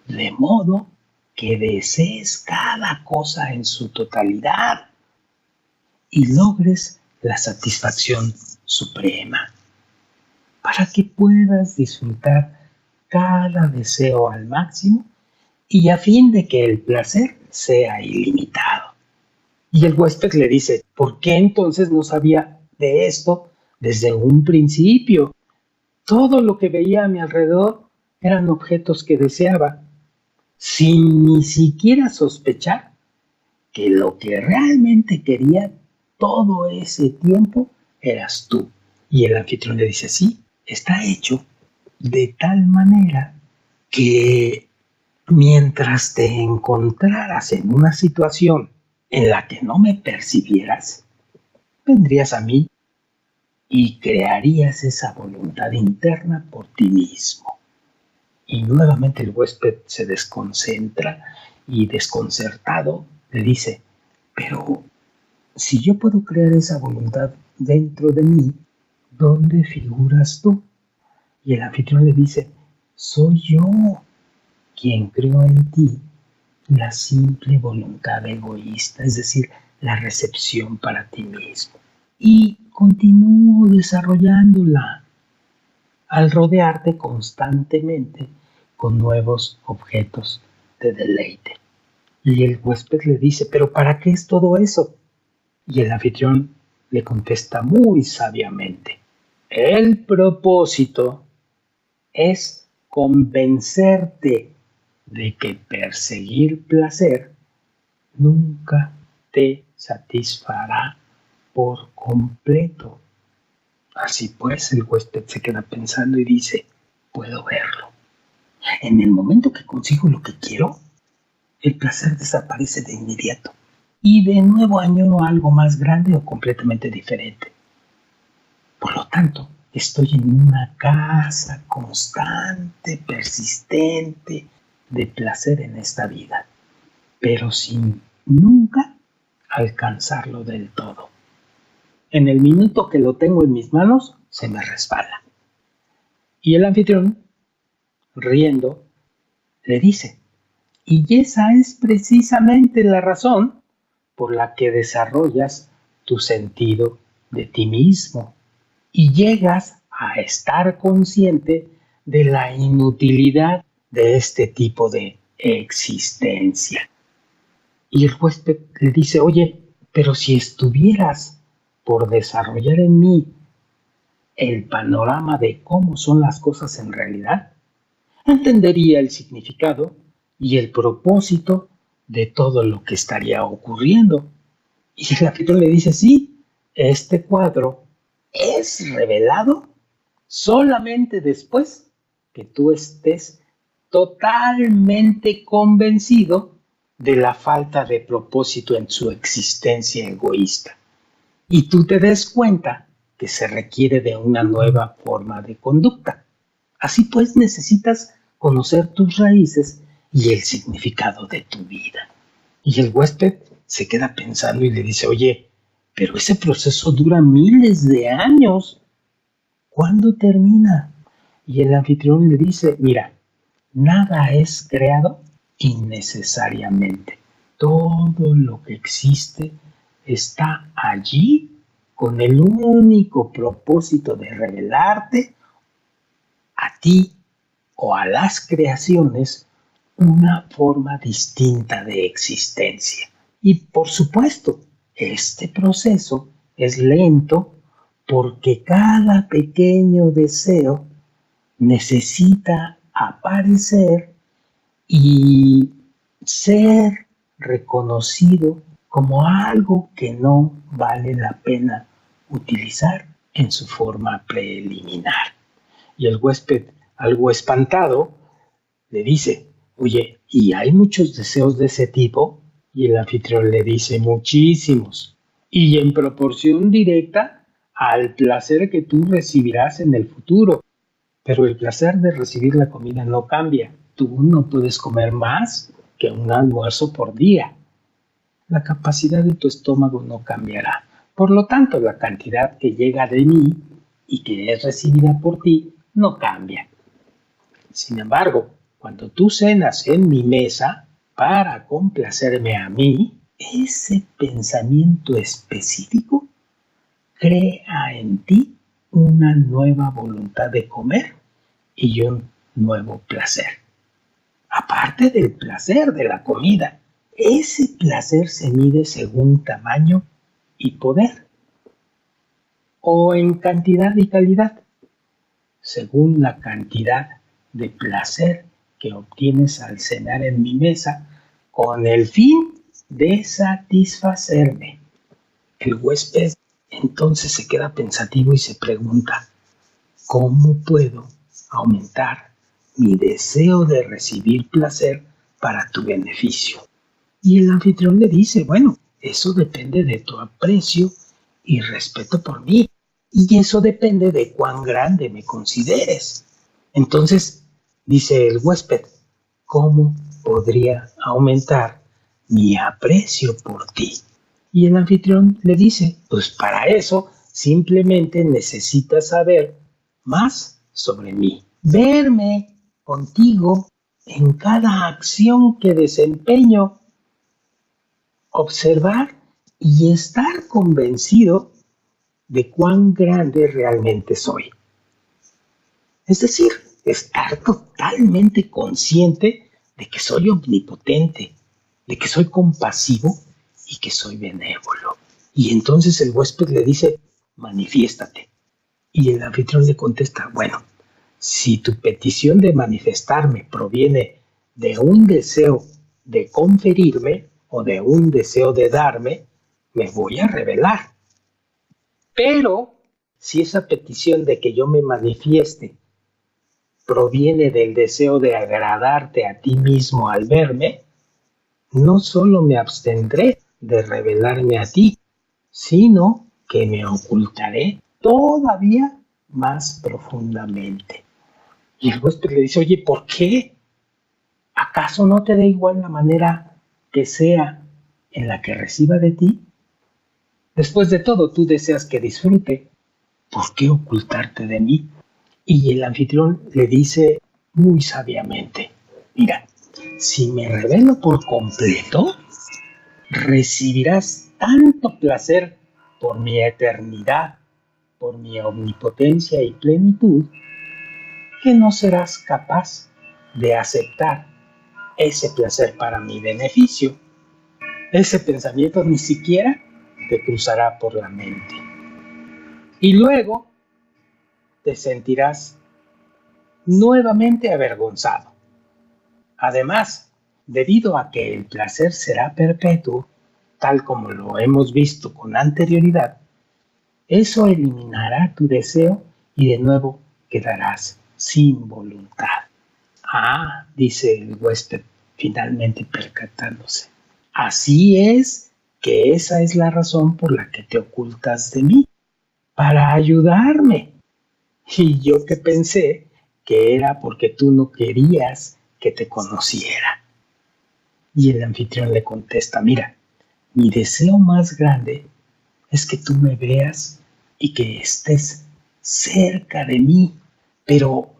de modo que desees cada cosa en su totalidad y logres la satisfacción suprema, para que puedas disfrutar cada deseo al máximo y a fin de que el placer sea ilimitado. Y el huésped le dice, ¿por qué entonces no sabía de esto desde un principio? Todo lo que veía a mi alrededor eran objetos que deseaba, sin ni siquiera sospechar que lo que realmente quería todo ese tiempo eras tú. Y el anfitrión le dice, sí, está hecho de tal manera que mientras te encontraras en una situación en la que no me percibieras, vendrías a mí y crearías esa voluntad interna por ti mismo. Y nuevamente el huésped se desconcentra y desconcertado le dice, pero si yo puedo crear esa voluntad dentro de mí, ¿dónde figuras tú? Y el anfitrión le dice, soy yo quien creo en ti la simple voluntad egoísta, es decir, la recepción para ti mismo. Y continúo desarrollándola al rodearte constantemente con nuevos objetos de deleite. Y el huésped le dice, ¿pero para qué es todo eso? Y el anfitrión le contesta muy sabiamente, el propósito es convencerte de que perseguir placer nunca te satisfará por completo. Así pues, el huésped se queda pensando y dice, puedo verlo. En el momento que consigo lo que quiero, el placer desaparece de inmediato y de nuevo añoro algo más grande o completamente diferente. Por lo tanto, estoy en una caza constante, persistente de placer en esta vida, pero sin nunca alcanzarlo del todo. En el minuto que lo tengo en mis manos, se me resbala. Y el anfitrión, riendo, le dice, y esa es precisamente la razón por la que desarrollas tu sentido de ti mismo y llegas a estar consciente de la inutilidad de este tipo de existencia. Y el huésped le dice, oye, pero si estuvieras por desarrollar en mí el panorama de cómo son las cosas en realidad, entendería el significado y el propósito de todo lo que estaría ocurriendo. Y el anfitrión le dice, sí, este cuadro es revelado solamente después que tú estés totalmente convencido de la falta de propósito en su existencia egoísta. Y tú te des cuenta que se requiere de una nueva forma de conducta. Así pues necesitas conocer tus raíces y el significado de tu vida. Y el huésped se queda pensando y le dice, oye, pero ese proceso dura miles de años. ¿Cuándo termina? Y el anfitrión le dice, mira, nada es creado innecesariamente. Todo lo que existe está allí con el único propósito de revelarte a ti o a las creaciones una forma distinta de existencia. Y por supuesto, este proceso es lento porque cada pequeño deseo necesita aparecer y ser reconocido como algo que no vale la pena utilizar en su forma preliminar. Y el huésped, algo espantado, le dice, oye, ¿y hay muchos deseos de ese tipo? Y el anfitrión le dice, muchísimos. Y en proporción directa al placer que tú recibirás en el futuro. Pero el placer de recibir la comida no cambia. Tú no puedes comer más que un almuerzo por día. La capacidad de tu estómago no cambiará. Por lo tanto, la cantidad que llega de mí y que es recibida por ti no cambia. Sin embargo, cuando tú cenas en mi mesa para complacerme a mí, ese pensamiento específico crea en ti una nueva voluntad de comer y un nuevo placer. Aparte del placer de la comida, ese placer se mide según tamaño y poder, o en cantidad y calidad, según la cantidad de placer que obtienes al cenar en mi mesa con el fin de satisfacerme. El huésped entonces se queda pensativo y se pregunta, ¿cómo puedo aumentar mi deseo de recibir placer para tu beneficio? Y el anfitrión le dice, bueno, eso depende de tu aprecio y respeto por mí, y eso depende de cuán grande me consideres. Entonces, dice el huésped, ¿cómo podría aumentar mi aprecio por ti? Y el anfitrión le dice, pues para eso simplemente necesitas saber más sobre mí, verme contigo en cada acción que desempeño, observar y estar convencido de cuán grande realmente soy. Es decir, estar totalmente consciente de que soy omnipotente, de que soy compasivo y que soy benévolo. Y entonces el huésped le dice, manifiéstate. Y el anfitrión le contesta, bueno, si tu petición de manifestarme proviene de un deseo de conferirme o de un deseo de darme, me voy a revelar. Pero si esa petición de que yo me manifieste proviene del deseo de agradarte a ti mismo al verme, no solo me abstendré de revelarme a ti, sino que me ocultaré todavía más profundamente. Y el huésped le dice, oye, ¿por qué? ¿Acaso no te da igual la manera que sea en la que reciba de ti? Después de todo, tú deseas que disfrute. ¿Por qué ocultarte de mí? Y el anfitrión le dice muy sabiamente, mira, si me revelo por completo, recibirás tanto placer por mi eternidad, por mi omnipotencia y plenitud, que no serás capaz de aceptar ese placer para mi beneficio. Ese pensamiento ni siquiera te cruzará por la mente. Y luego te sentirás nuevamente avergonzado. Además, debido a que el placer será perpetuo, tal como lo hemos visto con anterioridad, eso eliminará tu deseo y de nuevo quedarás sin voluntad. Ah, dice el huésped, finalmente percatándose. Así es que esa es la razón por la que te ocultas de mí, para ayudarme. Y yo que pensé que era porque tú no querías que te conociera. Y el anfitrión le contesta, mira, mi deseo más grande es que tú me veas y que estés cerca de mí. Pero,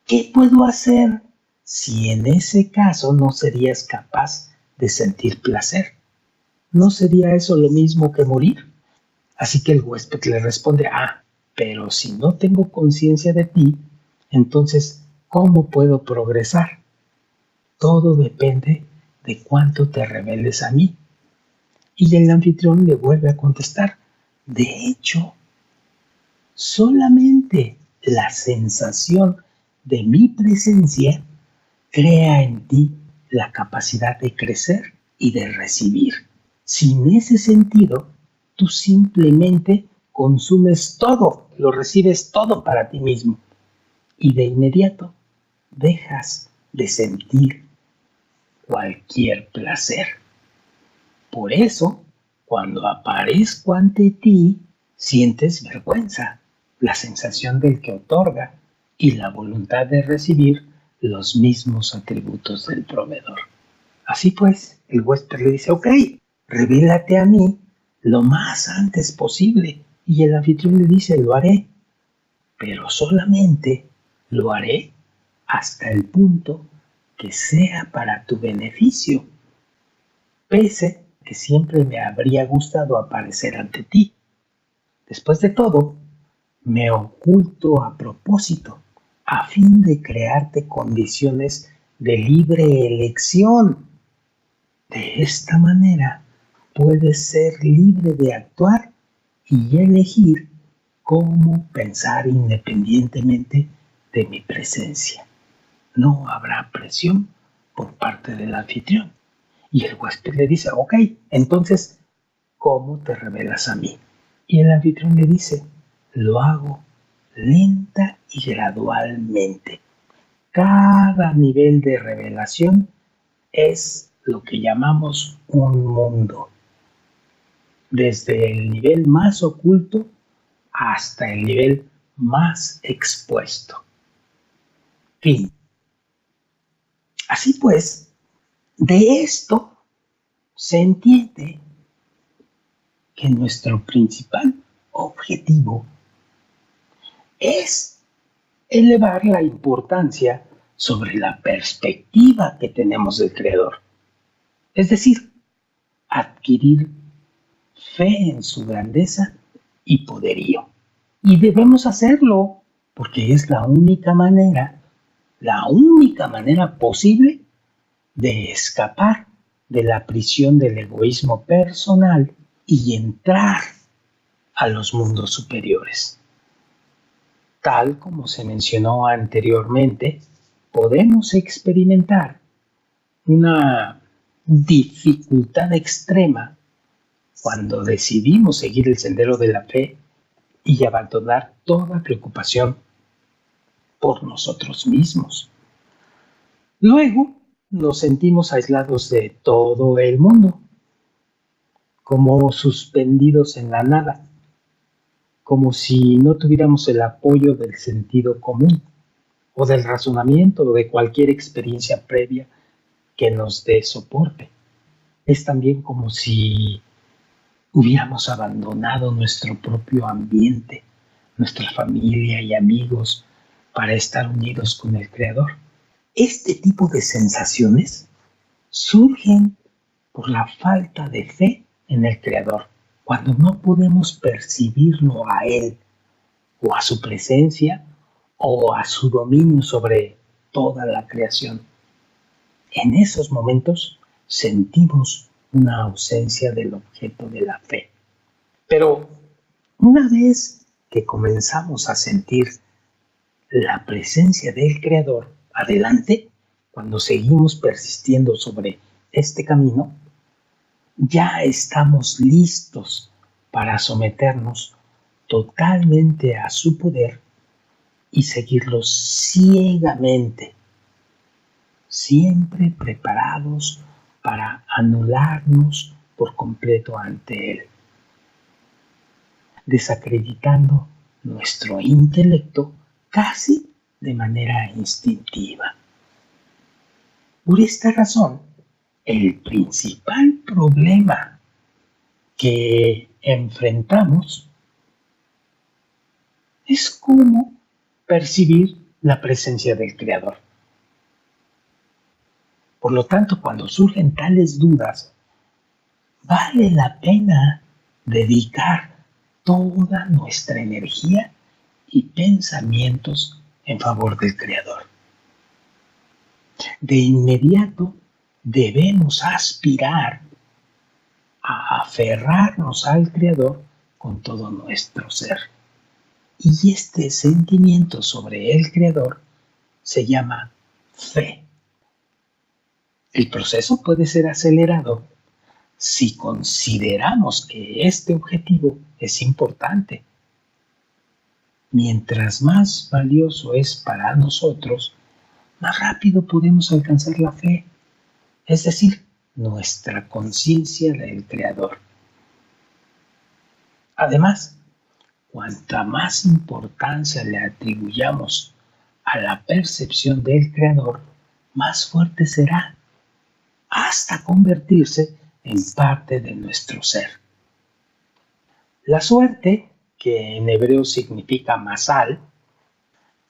¿qué puedo hacer si en ese caso no serías capaz de sentir placer? ¿No sería eso lo mismo que morir? Así que el huésped le responde, pero si no tengo conciencia de ti, entonces, ¿cómo puedo progresar? Todo depende de cuánto te reveles a mí. Y el anfitrión le vuelve a contestar, de hecho, solamente la sensación de mi presencia crea en ti la capacidad de crecer y de recibir. Sin ese sentido, tú simplemente consumes todo, lo recibes todo para ti mismo y de inmediato dejas de sentir cualquier placer. Por eso, cuando aparezco ante ti, sientes vergüenza, la sensación del que otorga y la voluntad de recibir los mismos atributos del proveedor. Así pues, el huésped le dice, ok, revélate a mí lo más antes posible. Y el anfitrión le dice, lo haré, pero solamente lo haré hasta el punto que sea para tu beneficio, pese que siempre me habría gustado aparecer ante ti. Después de todo, me oculto a propósito, a fin de crearte condiciones de libre elección. De esta manera, puedes ser libre de actuar y elegir cómo pensar independientemente de mi presencia. No habrá presión por parte del anfitrión. Y el huésped le dice, ok, entonces, ¿cómo te revelas a mí? Y el anfitrión le dice, lo hago lenta y gradualmente. Cada nivel de revelación es lo que llamamos un mundo. Desde el nivel más oculto hasta el nivel más expuesto. Fin. Así pues, de esto se entiende que nuestro principal objetivo es elevar la importancia sobre la perspectiva que tenemos del Creador. Es decir, adquirir fe en su grandeza y poderío. Y debemos hacerlo porque es la única manera posible de escapar de la prisión del egoísmo personal y entrar a los mundos superiores. Tal como se mencionó anteriormente, podemos experimentar una dificultad extrema cuando decidimos seguir el sendero de la fe y abandonar toda preocupación por nosotros mismos. Luego nos sentimos aislados de todo el mundo, como suspendidos en la nada, como si no tuviéramos el apoyo del sentido común o del razonamiento o de cualquier experiencia previa que nos dé soporte. Es también como si hubiéramos abandonado nuestro propio ambiente, nuestra familia y amigos, para estar unidos con el Creador. Este tipo de sensaciones surgen por la falta de fe en el Creador, cuando no podemos percibirlo a Él, o a su presencia, o a su dominio sobre toda la creación. En esos momentos sentimos una ausencia del objeto de la fe. Pero una vez que comenzamos a sentir la presencia del Creador, adelante, cuando seguimos persistiendo sobre este camino, ya estamos listos para someternos totalmente a su poder y seguirlo ciegamente, siempre preparados para anularnos por completo ante Él, desacreditando nuestro intelecto casi de manera instintiva. Por esta razón, el principal problema que enfrentamos es cómo percibir la presencia del Creador. Por lo tanto, cuando surgen tales dudas, vale la pena dedicar toda nuestra energía y pensamientos en favor del Creador. De inmediato debemos aspirar a aferrarnos al Creador con todo nuestro ser. Y este sentimiento sobre el Creador se llama fe. El proceso puede ser acelerado si consideramos que este objetivo es importante. Mientras más valioso es para nosotros, más rápido podemos alcanzar la fe, es decir, nuestra conciencia del Creador. Además, cuanta más importancia le atribuyamos a la percepción del Creador, más fuerte será, hasta convertirse en parte de nuestro ser. La suerte, que en hebreo significa mazal,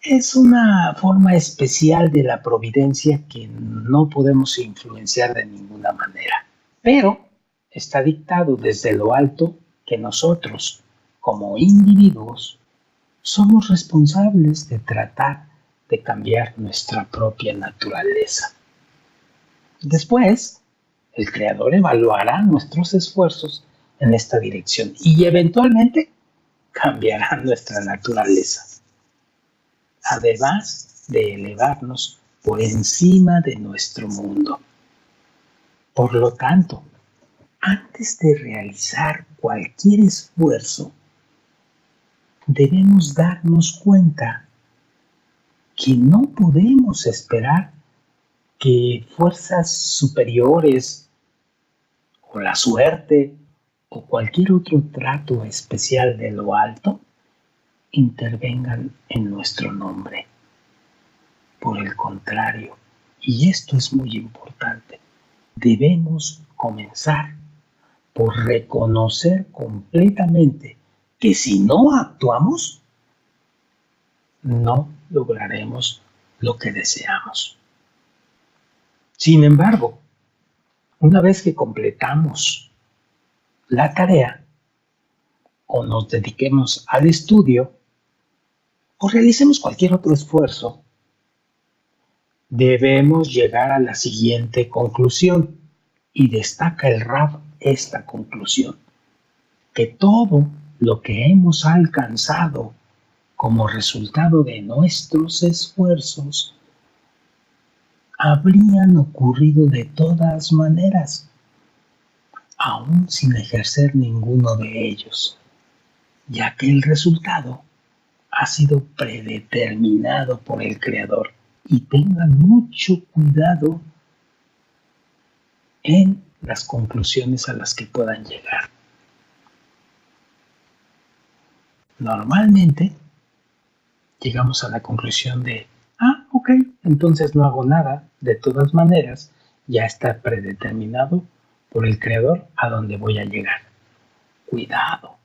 es una forma especial de la providencia que no podemos influenciar de ninguna manera, pero está dictado desde lo alto que nosotros, como individuos, somos responsables de tratar de cambiar nuestra propia naturaleza. Después, el Creador evaluará nuestros esfuerzos en esta dirección y eventualmente cambiará nuestra naturaleza, además de elevarnos por encima de nuestro mundo. Por lo tanto, antes de realizar cualquier esfuerzo, debemos darnos cuenta que no podemos esperar que fuerzas superiores o la suerte o cualquier otro trato especial de lo alto intervengan en nuestro nombre. Por el contrario, y esto es muy importante, debemos comenzar por reconocer completamente que si no actuamos, no lograremos lo que deseamos. Sin embargo, una vez que completamos la tarea, o nos dediquemos al estudio, o realicemos cualquier otro esfuerzo, debemos llegar a la siguiente conclusión, y destaca el Rab esta conclusión, que todo lo que hemos alcanzado como resultado de nuestros esfuerzos habrían ocurrido de todas maneras, aún sin ejercer ninguno de ellos, ya que el resultado ha sido predeterminado por el Creador. Y tengan mucho cuidado en las conclusiones a las que puedan llegar. Normalmente llegamos a la conclusión de, ok, entonces no hago nada, de todas maneras ya está predeterminado por el Creador a dónde voy a llegar. Cuidado,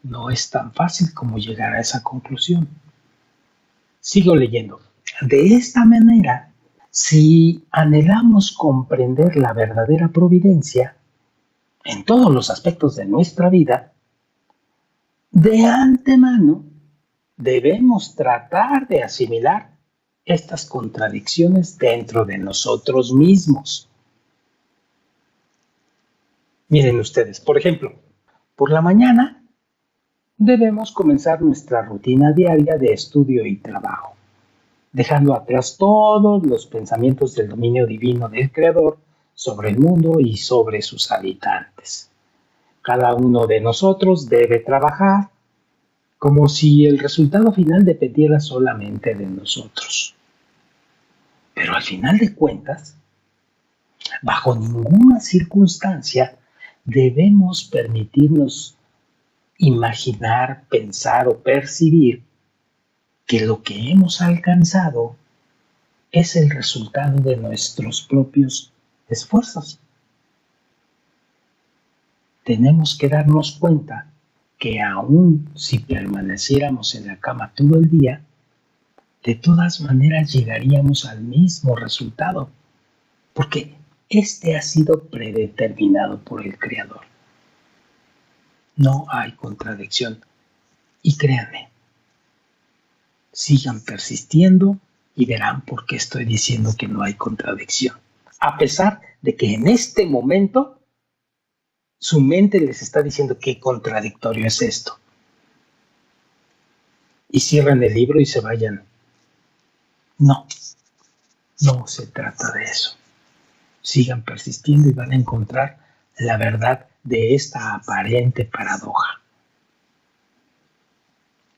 no es tan fácil como llegar a esa conclusión. Sigo leyendo. De esta manera, si anhelamos comprender la verdadera providencia en todos los aspectos de nuestra vida, de antemano debemos tratar de asimilar estas contradicciones dentro de nosotros mismos. Miren ustedes, por ejemplo, por la mañana debemos comenzar nuestra rutina diaria de estudio y trabajo, dejando atrás todos los pensamientos del dominio divino del Creador sobre el mundo y sobre sus habitantes. Cada uno de nosotros debe trabajar como si el resultado final dependiera solamente de nosotros. Pero al final de cuentas, bajo ninguna circunstancia debemos permitirnos imaginar, pensar o percibir que lo que hemos alcanzado es el resultado de nuestros propios esfuerzos. Tenemos que darnos cuenta que aun si permaneciéramos en la cama todo el día, de todas maneras llegaríamos al mismo resultado, porque este ha sido predeterminado por el Creador. No hay contradicción. Y créanme, sigan persistiendo y verán por qué estoy diciendo que no hay contradicción. A pesar de que en este momento su mente les está diciendo qué contradictorio es esto. Y cierran el libro y se vayan. No se trata de eso. Sigan persistiendo y van a encontrar la verdad de esta aparente paradoja.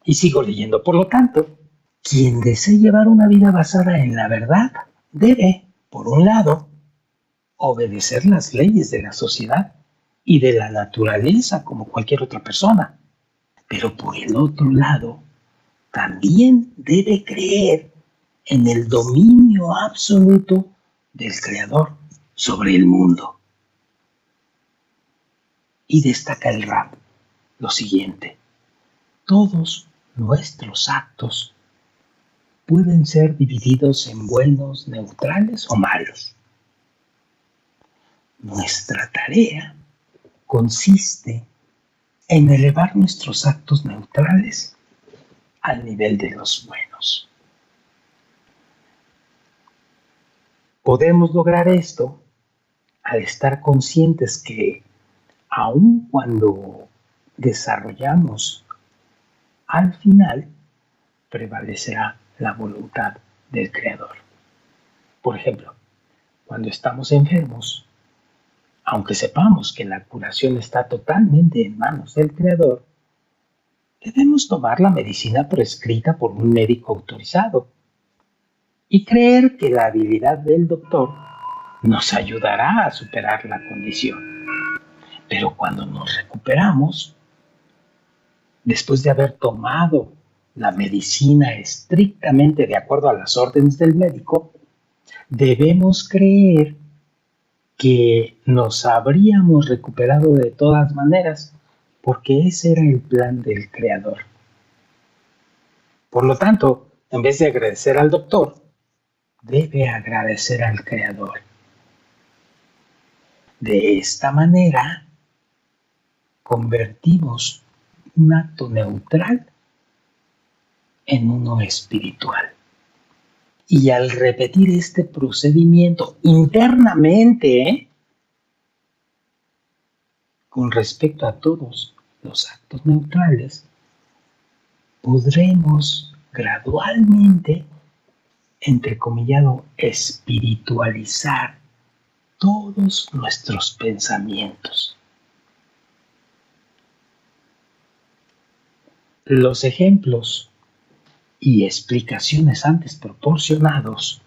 Y sigo leyendo. Por lo tanto, quien desee llevar una vida basada en la verdad debe, por un lado, obedecer las leyes de la sociedad y de la naturaleza como cualquier otra persona. Pero por el otro lado, también debe creer en el dominio absoluto del Creador sobre el mundo. Y destaca el Rab lo siguiente: todos nuestros actos pueden ser divididos en buenos, neutrales o malos. Nuestra tarea consiste en elevar nuestros actos neutrales al nivel de los buenos. Podemos lograr esto al estar conscientes que aun cuando desarrollamos, al final prevalecerá la voluntad del Creador. Por ejemplo, cuando estamos enfermos, aunque sepamos que la curación está totalmente en manos del Creador, debemos tomar la medicina prescrita por un médico autorizado y creer que la habilidad del doctor nos ayudará a superar la condición. Pero cuando nos recuperamos, después de haber tomado la medicina estrictamente de acuerdo a las órdenes del médico, debemos creer que nos habríamos recuperado de todas maneras, porque ese era el plan del Creador. Por lo tanto, en vez de agradecer al doctor, debe agradecer al Creador. De esta manera, convertimos un acto neutral en uno espiritual. Y al repetir este procedimiento internamente, con respecto a todos los actos neutrales, podremos gradualmente, entrecomillado, espiritualizar todos nuestros pensamientos. Los ejemplos y explicaciones antes proporcionados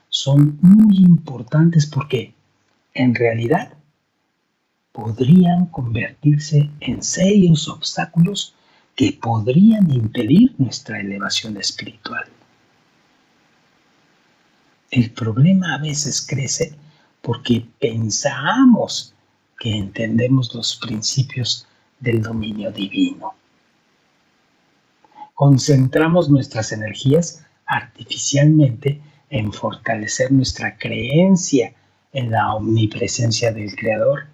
son muy importantes porque, en realidad, podrían convertirse en serios obstáculos que podrían impedir nuestra elevación espiritual. El problema a veces crece porque pensamos que entendemos los principios del dominio divino. Concentramos nuestras energías artificialmente en fortalecer nuestra creencia en la omnipresencia del Creador,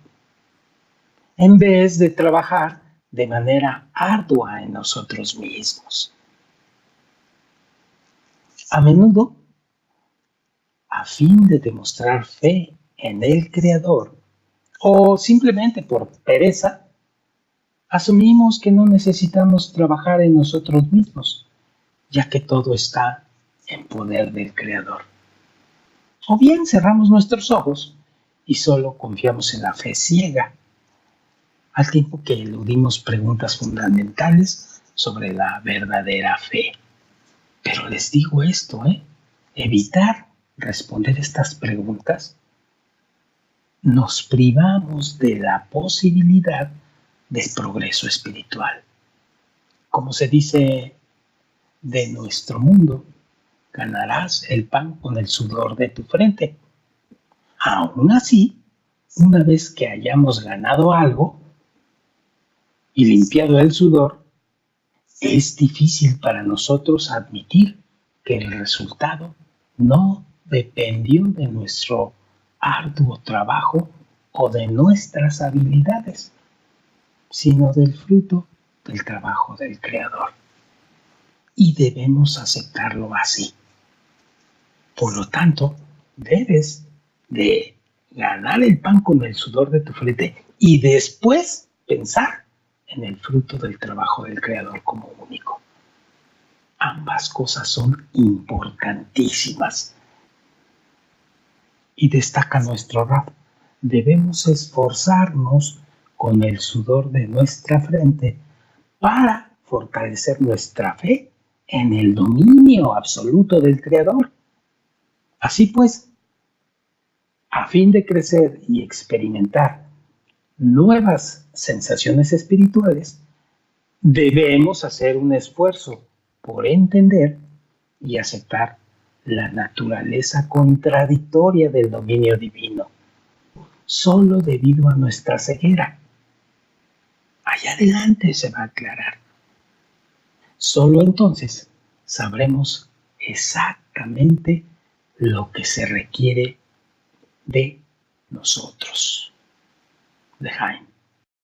en vez de trabajar de manera ardua en nosotros mismos. A menudo, a fin de demostrar fe en el Creador, o simplemente por pereza, asumimos que no necesitamos trabajar en nosotros mismos, ya que todo está en poder del Creador. O bien cerramos nuestros ojos y solo confiamos en la fe ciega, al tiempo que eludimos preguntas fundamentales sobre la verdadera fe. Pero les digo esto, evitar responder estas preguntas, nos privamos de la posibilidad del progreso espiritual. Como se dice de nuestro mundo, ganarás el pan con el sudor de tu frente. Aún así, una vez que hayamos ganado algo y limpiado el sudor, es difícil para nosotros admitir que el resultado no dependió de nuestro arduo trabajo o de nuestras habilidades, sino del fruto del trabajo del Creador. Y debemos aceptarlo así. Por lo tanto, debes de ganar el pan con el sudor de tu frente y después pensar en el fruto del trabajo del Creador como único. Ambas cosas son importantísimas. Y destaca nuestro Rab, debemos esforzarnos con el sudor de nuestra frente para fortalecer nuestra fe en el dominio absoluto del Creador. Así pues, a fin de crecer y experimentar nuevas sensaciones espirituales, debemos hacer un esfuerzo por entender y aceptar la naturaleza contradictoria del dominio divino, solo debido a nuestra ceguera. Allá adelante se va a aclarar. Solo entonces sabremos exactamente lo que se requiere de nosotros. L'chaim.